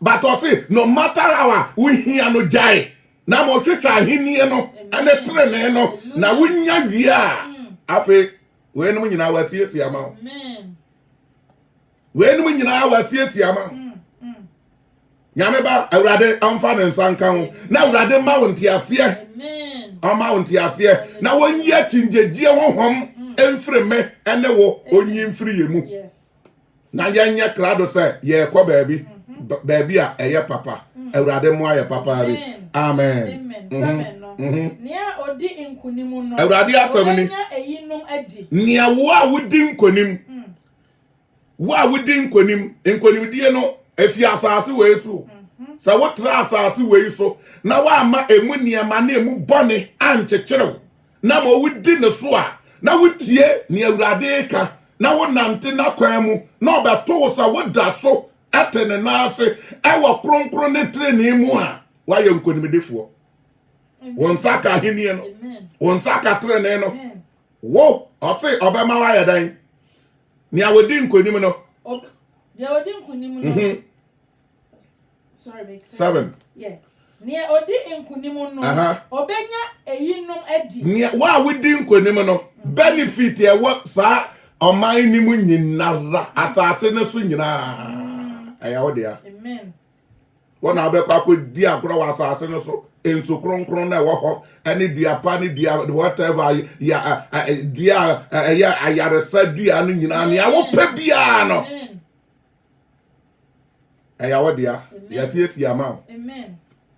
but also no matter how we hear no jai na mo hwehwɛ ahenie no ane trene no na wonya wie a afi we no nyina wasiesie ama amen we no nyina wasiesie ama nyame ba awurade amfa ne nsanka ho na awurade ma wo ntiase amen ama wo ntiase na wonyi atinjegie honhom emfiri me ene wo onyi mfiri yemu na yanya krado sɛ ye kɔ baabi baabi a ɛyɛ papa awurade mo ayɛ papa ri amen nia odi nkunim no awurade asɛm ni eyinum adi nia wo a wodi nkonim nkonimdie no efi asase wei so sɛ wotra asase wei so na waama emu niema na emu bɔne ankyekyerew na ma wodi ne so a na wotie ni awurade ka na wonante na kwan mu na ɔbɛto sɛ woda so atene naase ɛwɔ kronkron ne treni mu a wayɛ nkonimdifoɔ wɔn saka ahenie no wɔn saka treni no wo ɔse ɔbɛma wayɛ dan nea wodi nkonim no deɛ wodi nkonim no sorry make 7 yeah nea odi nkonim no ɔbɛnya eyinum adi nea wa wodi nkonim no benefit ɛwɔ saa ɔman ni mu nyinara asase ne so nyinaa ayawo dia amen wona abekwa akodi akora wa asase no so enso kronkron na ɛwɔ hɔ ɛne dua pa ne dua whatever ya dua ya ayaresa dua no nyinaa ne awo pɛ bia no ayawo dia yasiesi ama amen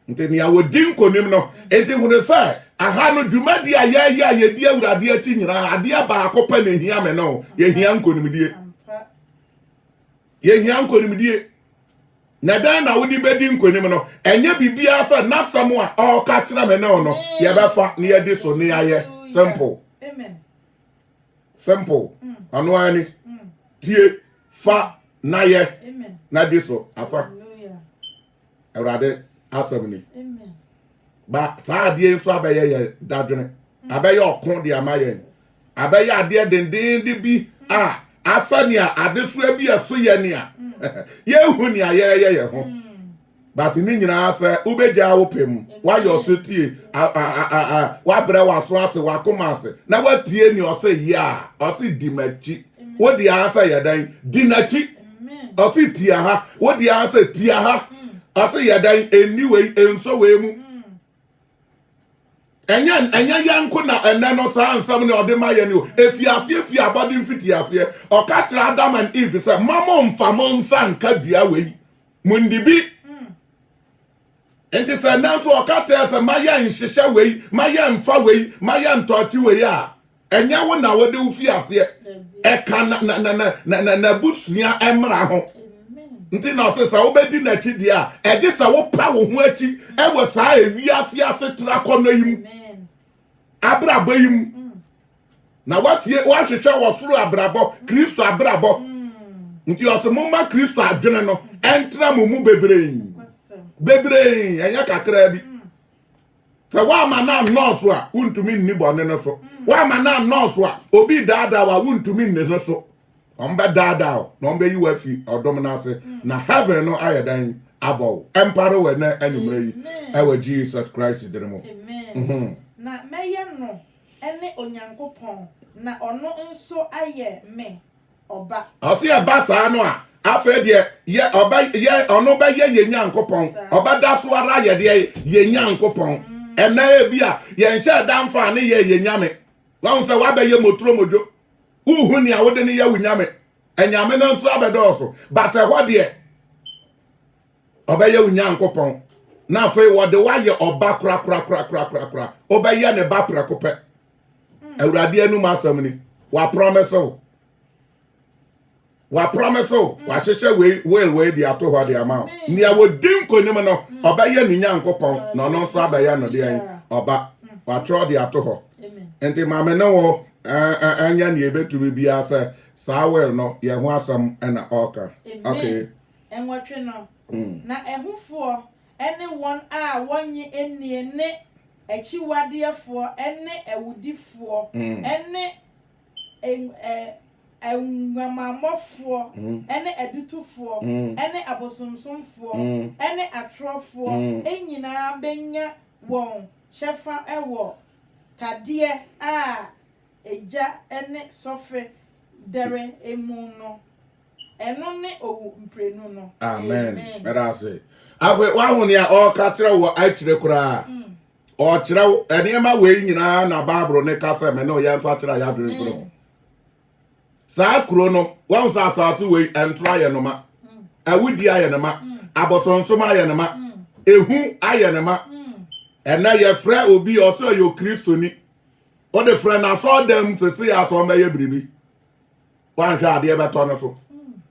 nti ne awodi nkonim no enti hunu sɛ aha no dwumadi a yɛdi awurade ati nyinaa ade ba akɔpɛ na ehia me no yɛhia nkonimdie na dan na wodi bedi nkonim no enye bibia sa nasam a o ka kira me no no ye befa na ye di so ne aye simple simple anu ani tie fa na ye na di so asa awrade asam ni ba sa ade nso abaye ye dadwene abaye okon de amaye abaye ade denden de bi asania ade so abi aso ye ne a ye hu ni aye ye ho but ni nyina asa ubeja wo pem wa yo so tie wa bre wa so ase wa koma ase na wa tie ni o se ya o se di machi wo di asa ye dan di nachi o se tie ha wo di asa tie ha o se ye dan anyway enso we mu enya yanko na ene no sa ansam ne ode ma ye ni o efi abodi mfiti ase o ka kira Adam and Eve say mamo mfa mo nsa nka dua we mundibi enti say na so o ka tell say maya nhihye we maya mfa we maya ntochi we a enya wo na wo de ufi ase e ka na busua emra ho nti na se sa wo bedi na chi dia e de sa wo pa wo ho achi e wo sa ewi ase tra kono yim abrabo yim na watie wa hwehwe wo soro abrabo Kristo abrabo nti o se momma Kristo adwene no entra mu bebree enya kakra bi se wa ma na nọọsụ a untumi nni bone no so wa ma na nọọsụ a obi daada wa untumi nne no so ombe daada no ombe yi wa fi odom na ase na heaven no ayedan abo empire we na anumre yi ewe Jesus Christ diremo amen na meye no ene onyankopon na ono nso aye me oba osi e ba sa no a afa de ye oba ye ono ba ye nyankopon oba da so ara ye de ye nyankopon ena e bia ye nche damfa ne ye nyame wa se wa ba ye moturo mojo uhu ni awode ne ye wunyame enyame no nso abedoso but what de oba ye nyankopon na afa wo de wa ye oba kra oba ye ne ba prekope awurade anu ma asam ni wa promise wa hwehwe we di ato ho de ama ni a wo din konim no oba ye nu nyankopon na no nso abaya no de an oba wa tro de ato ho enti ma me no wo anya ni ebetumi bia se sa wel no ye ho asam na oka okay enwotwe no na ehufo ene won a wonye enie ne achiwadefo ene ewudifo ene enwamamofo ene edutufo ene abosomsomfo ene atrofo enyina benya won chefa ewo tade a eja ene sofe dere emu no eno ne owu mprenu no amen berase awe wa hunu ya o ka kire wo akire kura o kire eniema we nyina na Bible ne ka se me no ya nso kire ya dure furo sa kuro no wa nso asasu we entra ye no ma awudi aye no ma abosonsom aye no ma ehu aye no ma ena ye fra obi o so yo kristoni o de fra na so dem to se ya so meye bribi wa hwa ade be to no so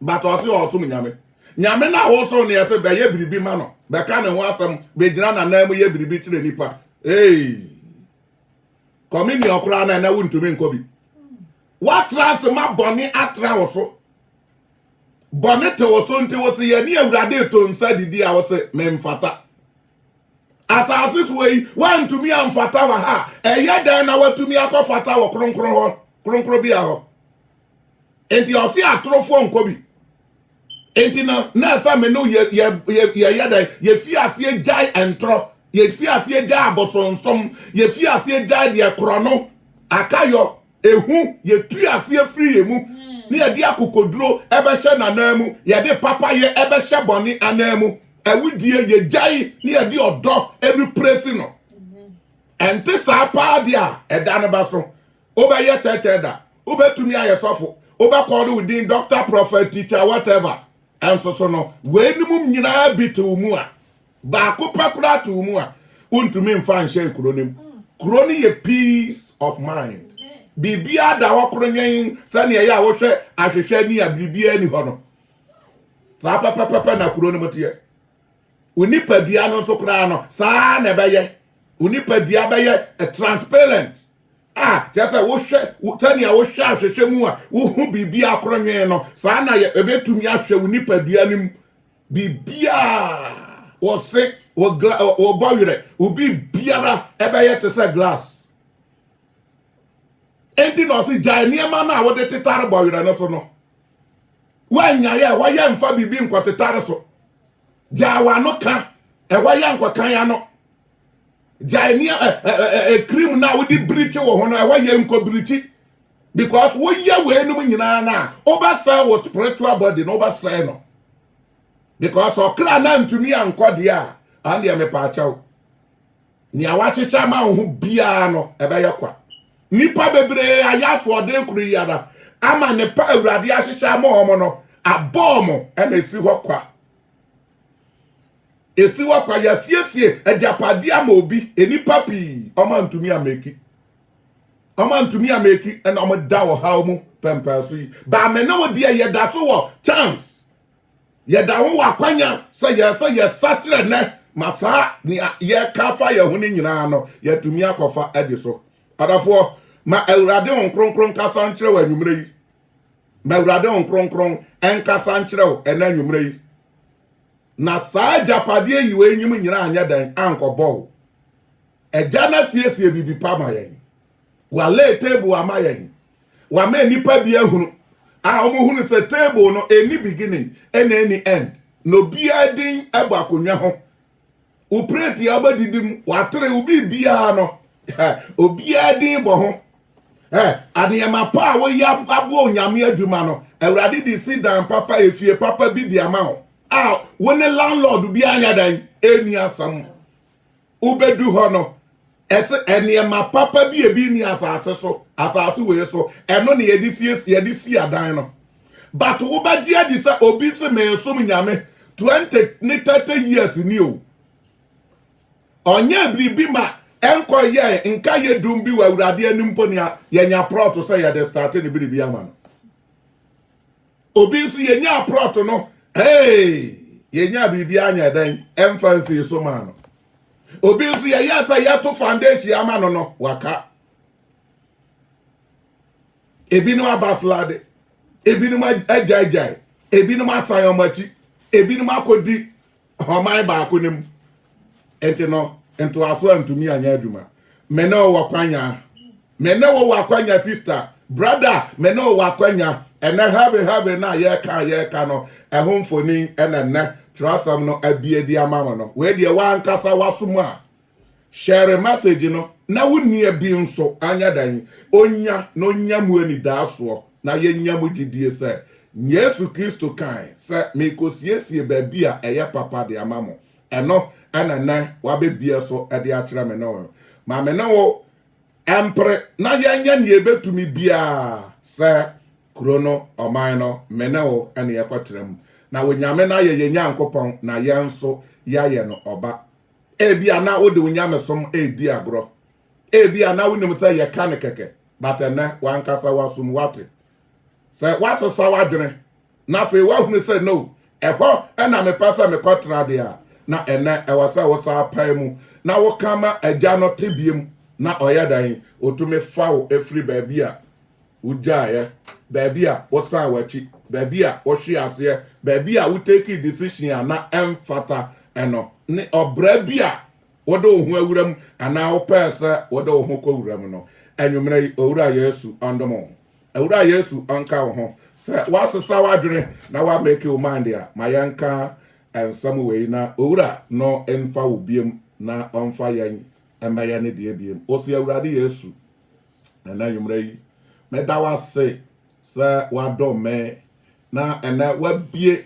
but o se o so nyame na wo so ne se be ye bribi ma no be ka ne ho asam be gina na na mu ye bribi tire nipa komini okra na wuntumi nkobi what trans ma boni atra wo so boni te wo so nte wo se ye ni awurade to nsa didi a wo se memfata asasis we wantumi amfata wa ha eye dan na watumi akofata wo kronkron bi a ho enti o se atrofo nkobi enti na sa me no ye dan ye fi ase jai entro ye fi ase jai abosonsom ye fi ase jai de krono akayo ehu ye tu ase free emu ni ye de akokoduro ebe hye nanamu ye de papa ye ebe hye boni anamu awudie ye jai ni ye de odo every place no ente sa pa dia eda ne ba so oba ye checheda obetumi ayesofo oba call within doctor prophet teacher whatever enso so no we nimum nyina bitu mu a ba ko pakura tu mu a untumi mfa nhye kronim kroni ye peace of mind bibia da hokro nyen sane ya wo hwe ahwehwe ni ya bibia ni ho no saa pɛpɛpɛpɛ na kuro no mu teɛ onipadua no nso koraa no saa na ɛbɛyɛ onipadua bɛyɛ transparent kyerɛ sɛ wohwɛ sɛnea wohwɛ ahwehwɛ mu a wohu biribi akoronwee no saa na ɛbɛtumi ahwɛ wo nipadua no mu biribiaa wɔse wɔbɔ werɛ obi biara ɛbɛyɛ te sɛ glass enti na ɔse gyae nneɛma no a wode tetare bɔ werɛ no so no woanyayɛ wɔyɛ mfa biribi nkɔtetare so gyae wano ka ɛwɔyɛ nkɔkan ya no gyae cream na wode birichi wɔ ho no ɛwɔyɛ nkɔbirichi because woyɛ weenum nyinaa na wobɛsɛe wo spiritual body na wobɛsɛe no because ɔkra na ntumi ankɔ deɛ a andeɛ mepaakyɛw nea wahyehyɛ ma wo ho biara no ɛbɛyɛ kwa nipa bebree ayɛ asoɔden koro yara ama ne pa awurade ahyehyɛ ma ɔmo no abɔɔ mo ɛna esi hɔ kwa esi hɔ kwa yɛsiesie agyapade ama obi enipa pii ɔma ntumi ameki ɛna ɔmo da wɔ haw mu pɛmpɛ so yi baame na wodi yɛda so wɔ chance yɛda ho wɔ akwanya sɛ yɛsakyerɛ nɛ ma saa nea yɛka yɛ ho ne nyinaa no yɛtumi akɔfa ɛde so adafoɔ ma awurade ho nkronkron kasa nkyerɛ wɔ anwummerɛ yi ma awurade ho nkronkron ɛnkasa nkyerɛ wɔ ɛna anwummerɛ yi na saa japadeɛ yi wɔ enyim nyinaa anyɛ dan ankɔbɔ wo ɛgya na siesie bibi pa ma yɛn wale table ama yɛn wama nipa bi ahunu ɔmo hunu sɛ table no any beginning and any end no bia din ɛbɔ akonnwa ho upreti abadidim watre ubi bia no obia din bɔ ho adeɛma pa a woyɛ abo onyame adwuma no awurade di si dan papa efie papa bi di ama ho wone landlord bi anya dan eni asam ubedu hɔ no ɛsɛ ɛnneɛma papa bi ebi ni asase wei so ɛno ne yɛde si adan no but wobɛgye adi sɛ obi se mensom nyame 20 ne 30 years ni o ɔnyɛ biribi ma ɛnkɔ yɛ nka yɛ dum bi wɔ awurade anim mpo nea yɛnya prɔto sɛ yɛde starte ne biribi ama no obi nso yɛnya prɔto no yɛnya biribi anya dan ɛmfa nsi so ma no obi nso yɛyɛ sɛ yɛto foundation ama no waka ebinom abaslade ebinom agyaigyae ebinom asan ɔmachi ebinom akɔdi ɔman baako nim enti no ntoafo antumi anya adwuma mene wɔ kwanya sister brother mene wɔ kwanya ɛnɛ have na yɛka no ɛho mfoni ɛnɛ trasam no abiedi amama no we de wankasa wasom a share message no na wonnia bi nso anya dan onya no nya mu ani daaso na yenya mu didie sɛ Yesu Kristo kan sɛ mekosiesie baabi a ɛyɛ papa de amamo ɛno ɛnɛ wabebie so ɛde akyerɛ me no ma me no empre na yenya ne ebetumi bia sɛ krono ɔman no me no ɛne yɛkɔtrɛ mu na wonyame na yɛ nyankopɔn na yɛn nso yɛayɛ no ɔba ebia na wode wonyame som edi agro ebia na wonim sɛ yɛka ne kɛkɛ batɛnɛ wankasa wasom wate sɛ wasesa wadwene na fe wahunu sɛ no ɛhɔ ɛna mepɛ sɛ mekɔtra de a na ɛnɛ ɛwɔ sɛ wo saa pae mu na wokama agya no tebiem na ɔyɛ dan otumi fa wo efiri baabi a wogyaeɛ baabi a wosan wachi baabi a wohwe aseɛ baabi a woteki decision a na ɛmfata ɛno ne ɔbra bi a wode wo ho awuram anaa wopɛɛ sɛ wode wo ho kɔwuram no anwummerɛ yi owura Yesu ɔndom owura Yesu ɔnka wo ho sɛ wasesa wadwene na wamake wo mind a ma yɛnka ensam wei na owura no emfa wo biem na ɔmfa yɛn ɛmɛyɛ ne deɛ biem osi awurade Yesu na anwummerɛ yi meda wase sɛ wadɔ me na ɛnɛ wabie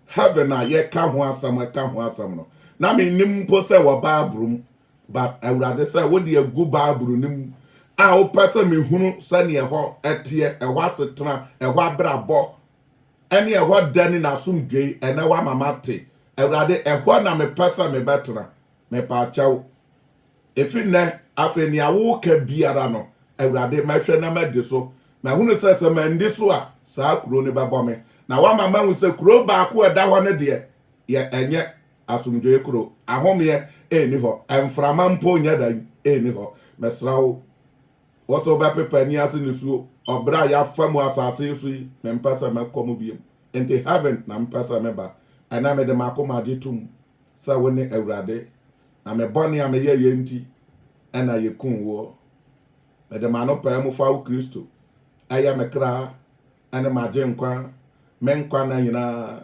heaven a yɛka ho asɛm no na me nim mpo sɛ wɔ baabrum but awurade sɛ wode agu baabru nim a wopɛ sɛ mehunu sɛneɛ ɛhɔ ɛteɛ ɛhɔ asetena ɛhɔ abrabɔ ɛne ɛhɔ dani na asomdwei ɛnɛ wa mama te awurade ɛhɔ na mepɛ sɛ mebɛtena mepaakyɛw efi nnɛ afei nea woka biara no awurade mɛhwɛ na mɛdi so mahunu sɛ mɛndi so a saa kuro ne bɛbɔ me na wa mama hu se kuro ba ko eda ho ne de ye enye asomdwe kuro ahome eni ho emframa mpo nya dan eni ho mesrawo woso ba pepa ni ase ne suo obra ya famu asase su me mpasa makomu biem ente heaven na mpasa meba ana me de makoma ditum sa woni awurade na me boni am ye yenti ana ye kunwo me de mano pa mu fa Kristo aya me kra ana ma je nkwa me nkwa na nyina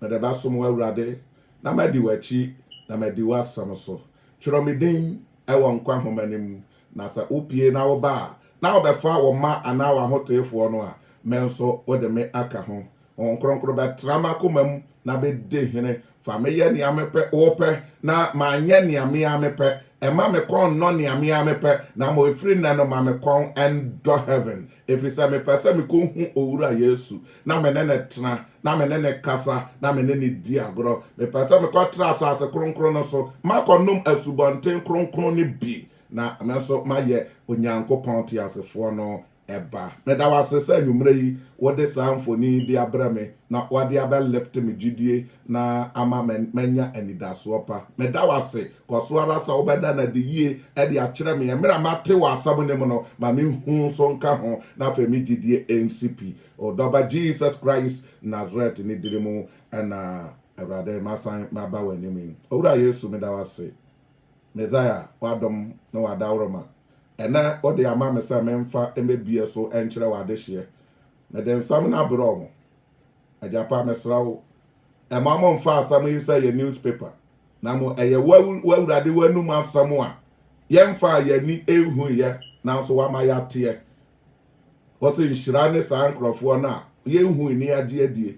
me de ba som awurade na ma di wachi na ma di wasam so tworo me den ewo nkwa homanim na sa opie na wo ba na wo be fa wo ma ana wa hotefo no a me nso wo de me aka ho on kronkro ba trama komam na be de hene fa me ye ni amepe wo pe na ma nye ni ame amepe e ma me kon no ni ame amepe na mo efri na no ma me kon and do heaven if is me pesa me ko hu owura Yesu na me ne tena na me ne kasa na me ne di agro me pesa me ko tra asase kronkro no so ma konum asubonten kronkro ni bi na me so ma ye onyankopon ti asefo no eba me da wase sa nwumre yi wode samfoni di abrame na wade aba left me gidie na ama menya anidaso pa me da wase koso ara sa obeda na de yie e de akere me mera mate wa asabo ne mo no ma me hu so nka ho na fa me gidie NCP odoba Jesus Christ Nazareth ni diremu na Awurade masan maba wani mi owura Yesu me da wase Messiah wadom na wadawroma ena ode ama me sa memfa embebie so enkyere wade hye na den sam na bro mo ajapa mesrawo e mama mfa asam yi say ye newspaper na mo eye wawurade wanum asam a yemfa ye ni ehu ye na so wa ma ya te wose nhyira ne sa ankrofo na ye hu ni ade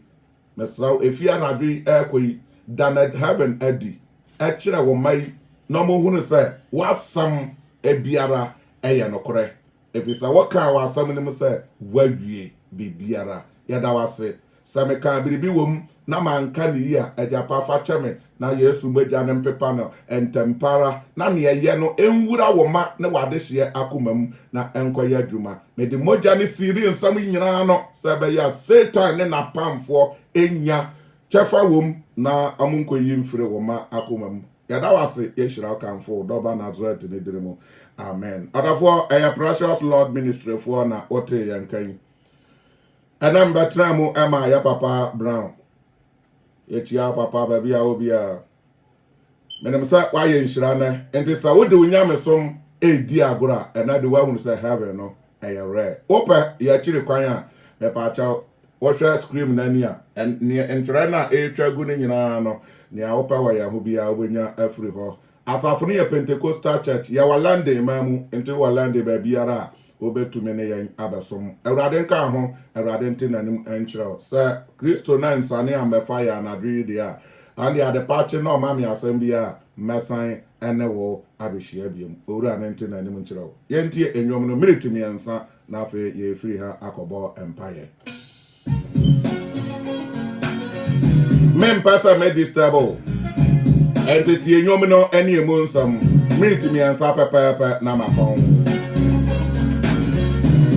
mesrawo efia na dwi ekoyi danad heaven adi e kire wo mai no mo hunu say wasam ebiara eye nokore efisa waka wa asam ne mo say wawie bibiara yada wase sameka biribi wom na manka ni ya ajapa fa cheme na Yesu meja ne mpepa no entempara na ne ye no enwura wo ma ne wade hye akomam na enkoya adwuma me de moja ne siri nsam nyina no sebe ya Satan ne na pamfo enya chefa wom na amunkoyi mfire wo ma akomam yada wase yeshira kanfo doba Nazareth ne diremo amen adafo precious Lord ministry for na ote yankan Adam Batramu Emma ya Papa Brown. Yetia Papa baby a obia. Menem sa wa ye nhyirane. Enti sa wo de unyame som edi agora na de wa hu say heaven no e rare. Opa ya chiri kwan a me pa cha wo hwe scream na ni a entre na e twagu ni nyina no ni a opa wa ya hu bia obenya afri ho. Asafo no ye Pentecostal church ya walande mamu enti walande baby ara obetumi ne yan abasom Awurade nka ho Awurade ntenanim enkyerɛw sɛ Kristo na nsane amefa ya na dwi dia ande ade pache no ma me asɛm bia mesan ene wo abehia biem owura ne ntenanim nkyerɛw yentie enwom no minute miensa na afa ye free ha akɔbɔ empire mempasa me disturb entity enwom no ene emu nsam minute miensa pepepe na mapon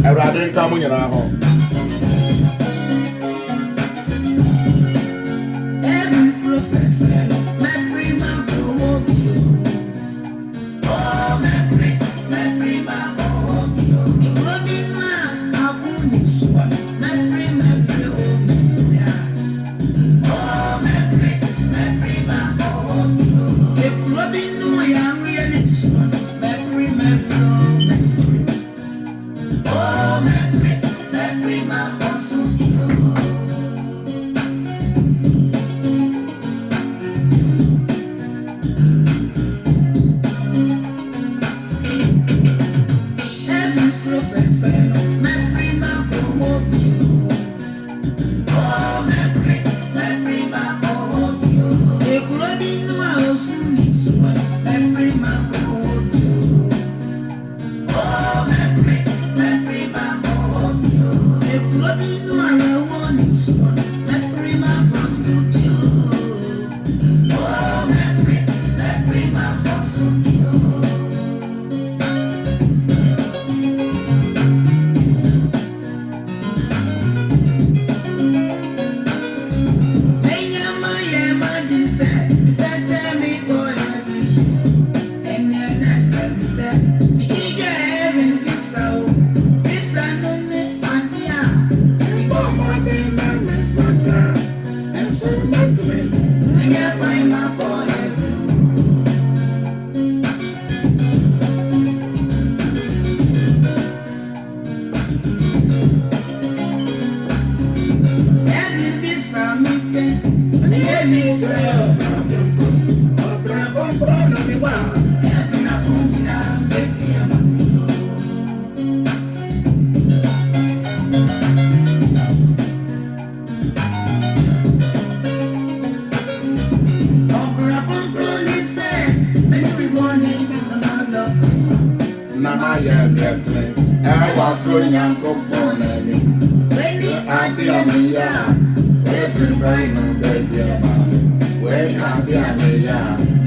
Awurade nka mo nyina ho Let me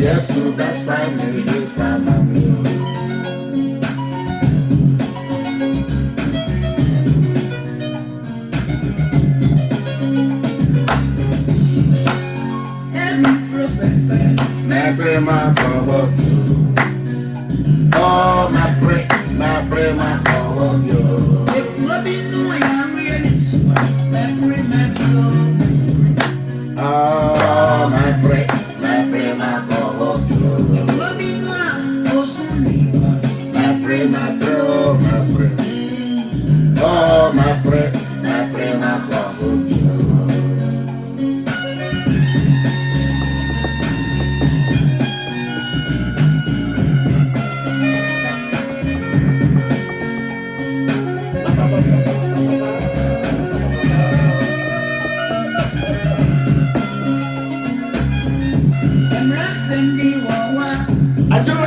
Yes, you best sign me this time. My power, oh my pray, my power, yo. Oh my pray, my power, yo. My pray, oh my pray, my power, yo.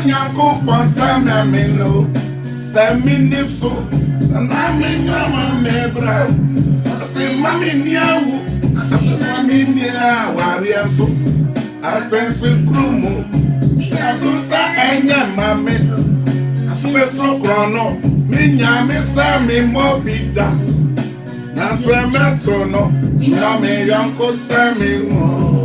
Yanko Ponsana Melo, Saminiso, and I'm in your neighbor. Say, Mammy, Niawu, Mammy, Nia, Wariaso, I fancy Krumu, Yagusa, and your mammy. I feel so chrono, Minyami, Sammy, Mobida. That's where Metono, Yami, Yanko Sammy.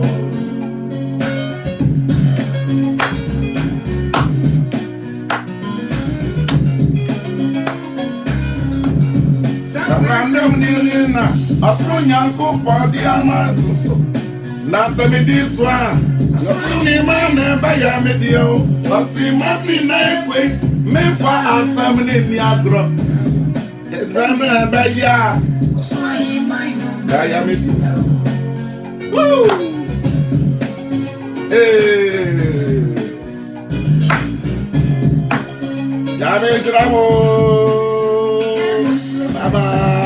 Asonyanko podi amatuso na semidiswa asoni mane baya medio oti mafi na ekwe memfa asamne ni agro exame baya baya medio woo ya me shiramo bye bye.